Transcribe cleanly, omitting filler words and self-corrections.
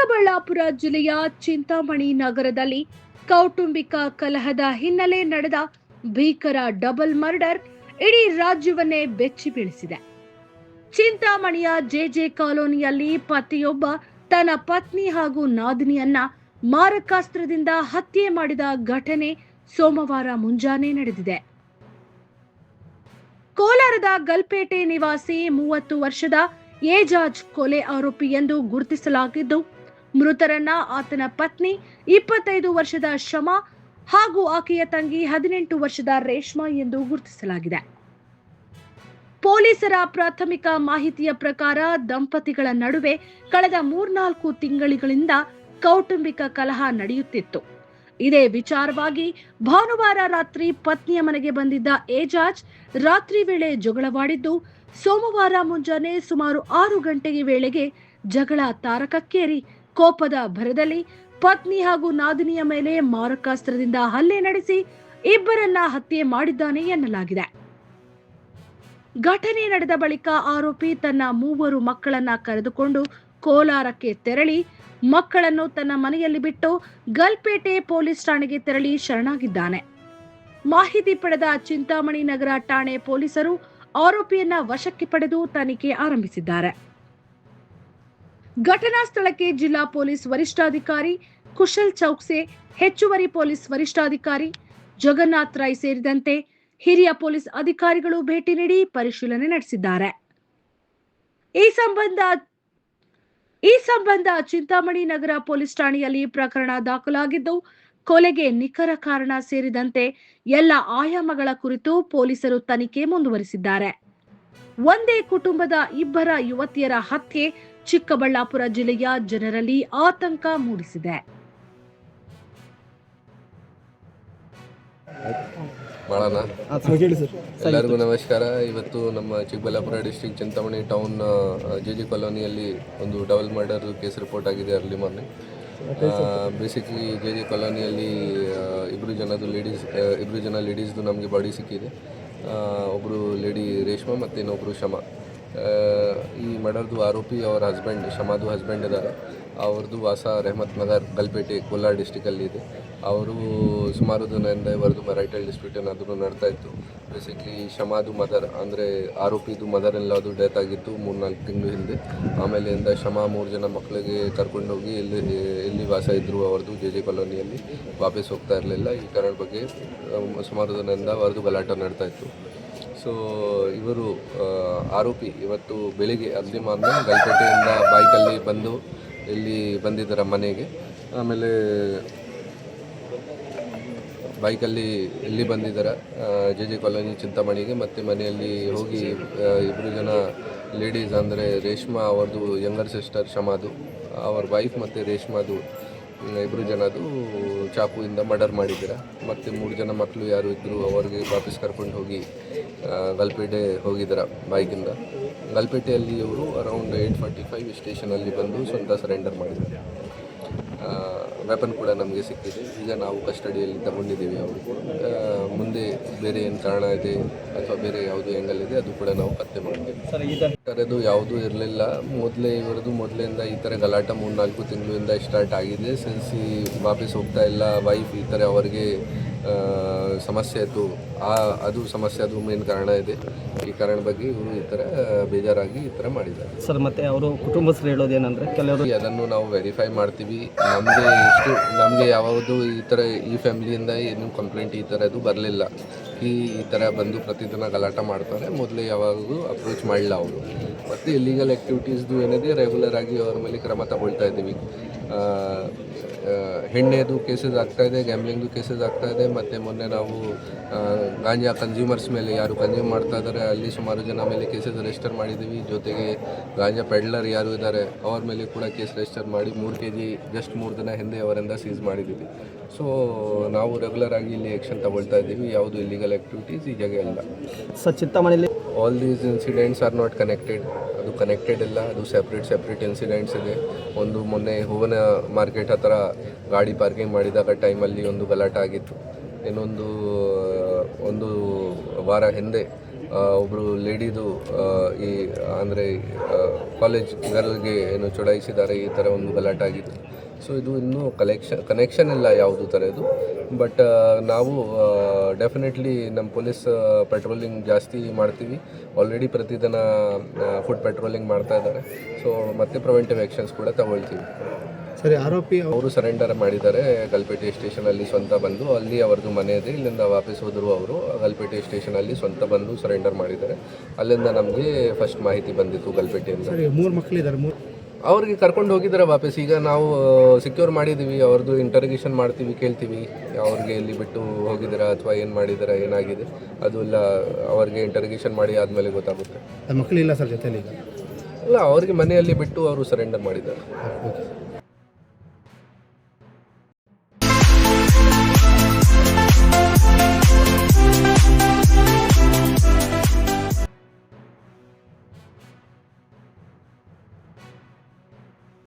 ಚಿಕ್ಕಬಳ್ಳಾಪುರ ಜಿಲ್ಲೆಯ ಚಿಂತಾಮಣಿ ನಗರದಲ್ಲಿ ಕೌಟುಂಬಿಕ ಕಲಹದ ಹಿನ್ನೆಲೆ ನಡೆದ ಭೀಕರ ಡಬಲ್ ಮರ್ಡರ್ ಇಡೀ ರಾಜ್ಯವನ್ನೇ ಬೆಚ್ಚಿ ಬೀಳಿಸಿದೆ. ಚಿಂತಾಮಣಿಯ ಜೆಜೆ ಕಾಲೋನಿಯಲ್ಲಿ ಪತಿಯೊಬ್ಬ ತನ್ನ ಪತ್ನಿ ಹಾಗೂ ನಾದಿನಿಯನ್ನ ಮಾರಕಾಸ್ತ್ರದಿಂದ ಹತ್ಯೆ ಮಾಡಿದ ಘಟನೆ ಸೋಮವಾರ ಮುಂಜಾನೆ ನಡೆದಿದೆ. ಕೋಲಾರದ ಗಲ್ಪೇಟೆ ನಿವಾಸಿ 30 ವರ್ಷದ ಏಜಾಜ್ ಕೊಲೆ ಆರೋಪಿ ಎಂದು ಗುರುತಿಸಲಾಗಿದ್ದು, ಮೃತರನ್ನ ಆತನ ಪತ್ನಿ 25 ವರ್ಷದ ಶಮಾ ಹಾಗೂ ಆಕೆಯ ತಂಗಿ 18 ವರ್ಷದ ರೇಷ್ಮಾ ಎಂದು ಗುರುತಿಸಲಾಗಿದೆ. ಪೊಲೀಸರ ಪ್ರಾಥಮಿಕ ಮಾಹಿತಿಯ ಪ್ರಕಾರ ದಂಪತಿಗಳ ನಡುವೆ ಕಳೆದ 3-4 ತಿಂಗಳಿಂದ ಕೌಟುಂಬಿಕ ಕಲಹ ನಡೆಯುತ್ತಿತ್ತು. ಇದೇ ವಿಚಾರವಾಗಿ ಭಾನುವಾರ ರಾತ್ರಿ ಪತ್ನಿಯ ಮನೆಗೆ ಬಂದಿದ್ದ ಏಜಾಜ್ ರಾತ್ರಿ ವೇಳೆ ಜಗಳವಾಡಿದ್ದು, ಸೋಮವಾರ ಮುಂಜಾನೆ ಸುಮಾರು 6 ಗಂಟೆಗೆ ವೇಳೆಗೆ ಜಗಳ ತಾರಕಕ್ಕೇರಿ ಕೋಪದ ಭರದಲ್ಲಿ ಪತ್ನಿ ಹಾಗೂ ನಾದಿನಿಯ ಮೇಲೆ ಮಾರಕಾಸ್ತ್ರದಿಂದ ಹಲ್ಲೆ ನಡೆಸಿ ಇಬ್ಬರನ್ನ ಹತ್ಯೆ ಮಾಡಿದ್ದಾನೆ ಎನ್ನಲಾಗಿದೆ. ಘಟನೆ ನಡೆದ ಬಳಿಕ ಆರೋಪಿ ತನ್ನ 3 ಮಕ್ಕಳನ್ನ ಕರೆದುಕೊಂಡು ಕೋಲಾರಕ್ಕೆ ತೆರಳಿ ಮಕ್ಕಳನ್ನು ತನ್ನ ಮನೆಯಲ್ಲಿ ಬಿಟ್ಟು ಗಲ್ಪೇಟೆ ಪೊಲೀಸ್ ಠಾಣೆಗೆ ತೆರಳಿ ಶರಣಾಗಿದ್ದಾನೆ. ಮಾಹಿತಿ ಪಡೆದ ಚಿಂತಾಮಣಿ ನಗರ ಠಾಣೆ ಪೊಲೀಸರು ಆರೋಪಿಯನ್ನ ವಶಕ್ಕೆ ಪಡೆದು ತನಿಖೆ ಆರಂಭಿಸಿದ್ದಾರೆ. ಘಟನಾ ಸ್ಥಳಕ್ಕೆ ಜಿಲ್ಲಾ ಪೊಲೀಸ್ ವರಿಷ್ಠಾಧಿಕಾರಿ ಕುಶಲ್ ಚೌಕ್ಸೆ, ಹೆಚ್ಚುವರಿ ಪೊಲೀಸ್ ವರಿಷ್ಠಾಧಿಕಾರಿ ಜಗನ್ನಾಥ್ ರೈ ಸೇರಿದಂತೆ ಹಿರಿಯ ಪೊಲೀಸ್ ಅಧಿಕಾರಿಗಳು ಭೇಟಿ ನೀಡಿ ಪರಿಶೀಲನೆ ನಡೆಸಿದ್ದಾರೆ. ಈ ಸಂಬಂಧ ಚಿಂತಾಮಣಿ ನಗರ ಪೊಲೀಸ್ ಠಾಣೆಯಲ್ಲಿ ಪ್ರಕರಣ ದಾಖಲಾಗಿದ್ದು, ಕೊಲೆಗೆ ನಿಖರ ಕಾರಣ ಸೇರಿದಂತೆ ಎಲ್ಲ ಆಯಾಮಗಳ ಕುರಿತು ಪೊಲೀಸರು ತನಿಖೆ ಮುಂದುವರಿಸಿದ್ದಾರೆ. ಒಂದೇ ಕುಟುಂಬದ 2 ಯುವತಿಯರ ಹತ್ಯೆ ಚಿಕ್ಕಬಳ್ಳಾಪುರ ಜಿಲ್ಲೆಯ ಜನರಲ್ಲಿ ಆತಂಕ ಮೂಡಿಸಿದೆ. ಎಲ್ಲರಿಗೂ ನಮಸ್ಕಾರ. ಇವತ್ತು ನಮ್ಮ Chikkaballapura district Chintamani town JJ ಕಾಲೋನಿಯಲ್ಲಿ ಒಂದು ಡಬಲ್ ಮರ್ಡರ್ ಕೇಸ್ ರಿಪೋರ್ಟ್ ಆಗಿದೆ ಅರ್ಲಿ ಮಾರ್ನಿಂಗ್. ಬೇಸಿಕ್ಲಿ ಜೆಜೆ ಕಾಲೋನಿಯಲ್ಲಿ ಇಬ್ಬರು ಜನ ಲೇಡೀಸ್ದು ನಮಗೆ ಬಾಡಿ ಸಿಕ್ಕಿದೆ. ಒಬ್ಬರು ಲೇಡಿ ರೇಷ್ಮಾ ಮತ್ತು ಇನ್ನೊಬ್ಬರು ಶಮಾ. ಈ ಮರ್ಡರ್ದು ಆರೋಪಿ ಅವರ ಹಸ್ಬೆಂಡ್, ಶಮಾದು ಹಸ್ಬೆಂಡ್ ಇದ್ದಾರೆ. ಅವ್ರದ್ದು ವಾಸ ರೆಹಮತ್ ನಗರ್ ಗಲ್ಪೇಟೆ ಕೋಲಾರ ಡಿಸ್ಟಿಕಲ್ಲಿ ಇದೆ. ಅವರು ಸುಮಾರು ದಿನದಿಂದ ಇವರದು ಮ್ಯಾರಿಟಲ್ ಡಿಸ್ಪ್ಯೂಟ್ ಏನಾದರೂ ನಡ್ತಾ ಇತ್ತು. ಬೇಸಿಕ್ಲಿ ಶಮಾದು ಮದರ್ ಅಂದರೆ ಆರೋಪಿದು ಮದರ್ ಎಲ್ಲದು ಡೆತ್ ಆಗಿತ್ತು 3-4 ತಿಂಗಳು ಹಿಂದೆ. ಆಮೇಲಿಂದ ಶಮಾ 3 ಜನ ಮಕ್ಕಳಿಗೆ ಕರ್ಕೊಂಡೋಗಿ ಎಲ್ಲಿ ವಾಸ ಇದ್ದರು ಅವ್ರದ್ದು ಜೆಜೆ ಕಾಲೋನಿಯಲ್ಲಿ ವಾಪಸ್ ಹೋಗ್ತಾ ಇರಲಿಲ್ಲ. ಈ ಕಾರಣ ಬಗ್ಗೆ ಸುಮಾರು ದಿನದಿಂದ ಅವ್ರದ್ದು ಗಲಾಟೆ ನಡ್ತಾ ಇತ್ತು. ಸೊ ಇವರು ಆರೋಪಿ ಇವತ್ತು ಬೆಳಿಗ್ಗೆ ಅರ್ಲಿ ಮಾರ್ನಿಂಗ್ ಗಲ್ಪೇಟೆಯಿಂದ ಬೈಕಲ್ಲಿ ಬಂದು ಇಲ್ಲಿ ಬಂದಿದ್ದಾರೆ ಮನೆಗೆ. ಆಮೇಲೆ ಬೈಕಲ್ಲಿ ಇಲ್ಲಿ ಬಂದಿದ್ದಾರೆ ಜೆಜೆ ಕಾಲೋನಿ ಚಿಂತಾಮಣಿಗೆ. ಮತ್ತು ಮನೆಯಲ್ಲಿ ಹೋಗಿ 2 ಜನ ಲೇಡೀಸ್ ಅಂದರೆ ರೇಷ್ಮಾ ಅವ್ರದ್ದು ಯಂಗರ್ ಸಿಸ್ಟರ್ ಶಮಾದು, ಅವ್ರ ವೈಫ್ ಮತ್ತು ರೇಷ್ಮಾದು 2 ಜನದು ಚಾಕುವಿಂದ ಮರ್ಡರ್ ಮಾಡಿದ್ದಾರೆ. ಮತ್ತು 3 ಜನ ಮಕ್ಕಳು ಯಾರು ಇದ್ದರು ಅವ್ರಿಗೆ ವಾಪಸ್ ಕರ್ಕೊಂಡು ಹೋಗಿ ಗಲ್ಪೇಟೆ ಹೋಗಿದ್ದಾರೆ ಬೈಕಿಂದ. ಗಲ್ಪೇಟೆಯಲ್ಲಿ ಇವರು ಅರೌಂಡ್ 8:45 ಸ್ಟೇಷನಲ್ಲಿ ಬಂದು ಸ್ವಂತ ಸರೆಂಡರ್ ಮಾಡಿದ್ದಾರೆ. ವೆಪನ್ ಕೂಡ ನಮಗೆ ಸಿಕ್ಕಿದೆ. ಈಗ ನಾವು ಕಸ್ಟಡಿಯಲ್ಲಿ ತಗೊಂಡಿದ್ದೀವಿ ಅವ್ರಿಗೆ. ಮುಂದೆ ಬೇರೆ ಏನು ಕಾರಣ ಇದೆ ಅಥವಾ ಬೇರೆ ಯಾವುದು ಆ್ಯಂಗಲ್ ಇದೆ ಅದು ಕೂಡ ನಾವು ಪತ್ತೆ ಮಾಡ್ತೀವಿ. ಈ ಥರದ್ದು ಯಾವುದೂ ಇರಲಿಲ್ಲ. ಮೊದಲಿಂದ ಈ ಥರ ಗಲಾಟೆ 3-4 ತಿಂಗಳಿಂದ ಸ್ಟಾರ್ಟ್ ಆಗಿದೆ. ಸಿನ್ಸ್ ವಾಪಸ್ ಹೋಗ್ತಾ ಇಲ್ಲ ವೈಫ್, ಈ ಥರ ಅವರಿಗೆ ಸಮಸ್ಯೆ ಇತ್ತು. ಅದು ಸಮಸ್ಯೆ, ಅದು ಮೇನ್ ಕಾರಣ ಇದೆ. ಈ ಕಾರಣ ಬಗ್ಗೆ ಇವರು ಈ ಥರ ಬೇಜಾರಾಗಿ ಈ ಥರ ಮಾಡಿದ್ದಾರೆ ಸರ್. ಮತ್ತು ಅವರು ಕುಟುಂಬಸ್ಥರು ಹೇಳೋದೇನೆಂದರೆ ಕೆಲವರು ಅದನ್ನು ನಾವು ವೆರಿಫೈ ಮಾಡ್ತೀವಿ. ನಮಗೆ ಯಾವುದು ಈ ಥರ ಈ ಫ್ಯಾಮಿಲಿಯಿಂದ ಏನು ಕಂಪ್ಲೇಂಟ್ ಈ ಥರದ್ದು ಬರಲಿಲ್ಲ. ಈ ಥರ ಬಂದು ಪ್ರತಿದಿನ ಗಲಾಟ ಮಾಡ್ತಾರೆ. ಮೊದಲೇ ಯಾವಾಗೂ ಅಪ್ರೋಚ್ ಮಾಡಿಲ್ಲ ಅವರು. ಮತ್ತು ಇಲ್ಲಿಗಲ್ ಆ್ಯಕ್ಟಿವಿಟೀಸ್ದು ಏನಿದೆ ರೆಗ್ಯುಲರ್ ಆಗಿ ಅವ್ರ ಮೇಲೆ ಕ್ರಮ ತಗೊಳ್ತಾ ಇದ್ದೀವಿ. ಹೆಣ್ಣೆದು ಕೇಸಸ್ ಆಗ್ತಾಯಿದೆ, ಗ್ಯಾಮ್ಲಿಂಗ್ದು ಕೇಸಸ್ ಆಗ್ತಾಯಿದೆ. ಮತ್ತು ಮೊನ್ನೆ ನಾವು ಗಾಂಜಾ ಕನ್ಸ್ಯೂಮರ್ಸ್ ಮೇಲೆ ಯಾರು ಕನ್ಸ್ಯೂಮ್ ಮಾಡ್ತಾ ಇದ್ದಾರೆ ಅಲ್ಲಿ ಸುಮಾರು ಜನ ಮೇಲೆ ಕೇಸಸ್ ರಿಜಿಸ್ಟರ್ ಮಾಡಿದ್ದೀವಿ. ಜೊತೆಗೆ ಗಾಂಜಾ ಪೆಡ್ಲರ್ ಯಾರು ಇದ್ದಾರೆ ಅವ್ರ ಮೇಲೆ ಕೂಡ ಕೇಸ್ ರಿಜಿಸ್ಟರ್ ಮಾಡಿ 3 kg ಜಸ್ಟ್ 3 ದಿನ ಹಿಂದೆ ಅವರಿಂದ ಸೀಸ್ ಮಾಡಿದ್ದೀವಿ. ಸೊ ನಾವು ರೆಗ್ಯುಲರ್ ಆಗಿ ಇಲ್ಲಿ ಆ್ಯಕ್ಷನ್ ತಗೊಳ್ತಾ ಇದ್ದೀವಿ. ಯಾವುದು ಇಲ್ಲಿಗಲ್ ಆ್ಯಕ್ಟಿವಿಟೀಸ್ ಈ ಜಾಗ ಇಲ್ಲ ಸರ್. ಚಿಂತಾಮಣಿಯಲ್ಲಿ all these incidents are not connected. ಅದು ಕನೆಕ್ಟೆಡ್ ಇಲ್ಲ, ಅದು ಸೆಪ್ರೇಟ್ ಇನ್ಸಿಡೆಂಟ್ಸ್ ಇದೆ. ಒಂದು ಮೊನ್ನೆ ಹೂವಿನ ಮಾರ್ಕೆಟ್ ಹತ್ರ ಗಾಡಿ ಪಾರ್ಕಿಂಗ್ ಮಾಡಿದಾಗ ಟೈಮಲ್ಲಿ ಒಂದು ಗಲಾಟೆ ಆಗಿತ್ತು. ಇನ್ನೊಂದು ವಾರ ಹಿಂದೆ ಒಬ್ಬರು ಲೇಡಿದು ಈ ಅಂದರೆ ಕಾಲೇಜ್ ಗರ್ಲ್ಗೆ ಏನು ಚುಡಾಯಿಸಿದ್ದಾರೆ, ಈ ಥರ ಒಂದು ಗಲಾಟೆ ಆಗಿದೆ. ಸೊ ಇದು ಇನ್ನೂ ಕನೆಕ್ಷನ್ ಇಲ್ಲ ಯಾವುದು ಥರ ಇದು. ಬಟ್ ನಾವು ಡೆಫಿನೆಟ್ಲಿ ನಮ್ಮ ಪೊಲೀಸ್ ಪೆಟ್ರೋಲಿಂಗ್ ಜಾಸ್ತಿ ಮಾಡ್ತೀವಿ. ಆಲ್ರೆಡಿ ಪ್ರತಿದಿನ ಫುಡ್ ಪೆಟ್ರೋಲಿಂಗ್ ಮಾಡ್ತಾ ಇದ್ದಾರೆ. ಸೊ ಮತ್ತೆ ಪ್ರಿವೆಂಟಿವ್ ಆ್ಯಕ್ಷನ್ಸ್ ಕೂಡ ತಗೊಳ್ತೀವಿ. ಸರಿ, ಆರೋಪಿ ಅವರು ಸರೆಂಡರ್ ಮಾಡಿದ್ದಾರೆ ಗಲ್ಪೇಟೆ ಸ್ಟೇಷನಲ್ಲಿ ಸ್ವಂತ ಬಂದು. ಅಲ್ಲಿ ಅವ್ರದ್ದು ಮನೆ ಇದೆ, ಇಲ್ಲಿಂದ ವಾಪಸ್ ಹೋದರು. ಅವರು ಗಲ್ಪೇಟೆ ಸ್ಟೇಷನಲ್ಲಿ ಸ್ವಂತ ಬಂದು ಸರೆಂಡರ್ ಮಾಡಿದ್ದಾರೆ. ಅಲ್ಲಿಂದ ನಮಗೆ ಫಸ್ಟ್ ಮಾಹಿತಿ ಬಂದಿತ್ತು ಗಲ್ಪೇಟೆಯಿಂದ. ಸರಿ, 3 ಮಕ್ಕಳಿದ್ದಾರೆ. ಅವ್ರಿಗೆ ಕರ್ಕೊಂಡು ಹೋಗಿದ್ದಾರೆ ವಾಪಸ್. ಈಗ ನಾವು ಸಿಕ್ಯೂರ್ ಮಾಡಿದ್ದೀವಿ, ಅವ್ರದ್ದು ಇಂಟರ್ಗೇಷನ್ ಮಾಡ್ತೀವಿ, ಕೇಳ್ತೀವಿ ಅವ್ರಿಗೆ ಎಲ್ಲಿ ಬಿಟ್ಟು ಹೋಗಿದ್ದೀರಾ ಅಥವಾ ಏನು ಮಾಡಿದ್ದೀರಾ, ಏನಾಗಿದೆ ಅದು ಎಲ್ಲ ಅವ್ರಿಗೆ ಇಂಟರ್ಗೇಷನ್ ಮಾಡಿ ಆದಮೇಲೆ ಗೊತ್ತಾಗುತ್ತೆ. ಮಕ್ಕಳಿಲ್ಲ ಸರ್ ಜೊತೆಲಿ ಈಗ? ಇಲ್ಲ, ಅವ್ರಿಗೆ ಮನೆಯಲ್ಲಿ ಬಿಟ್ಟು ಅವರು ಸರೆಂಡರ್ ಮಾಡಿದ್ದಾರೆ. ಓಕೆ.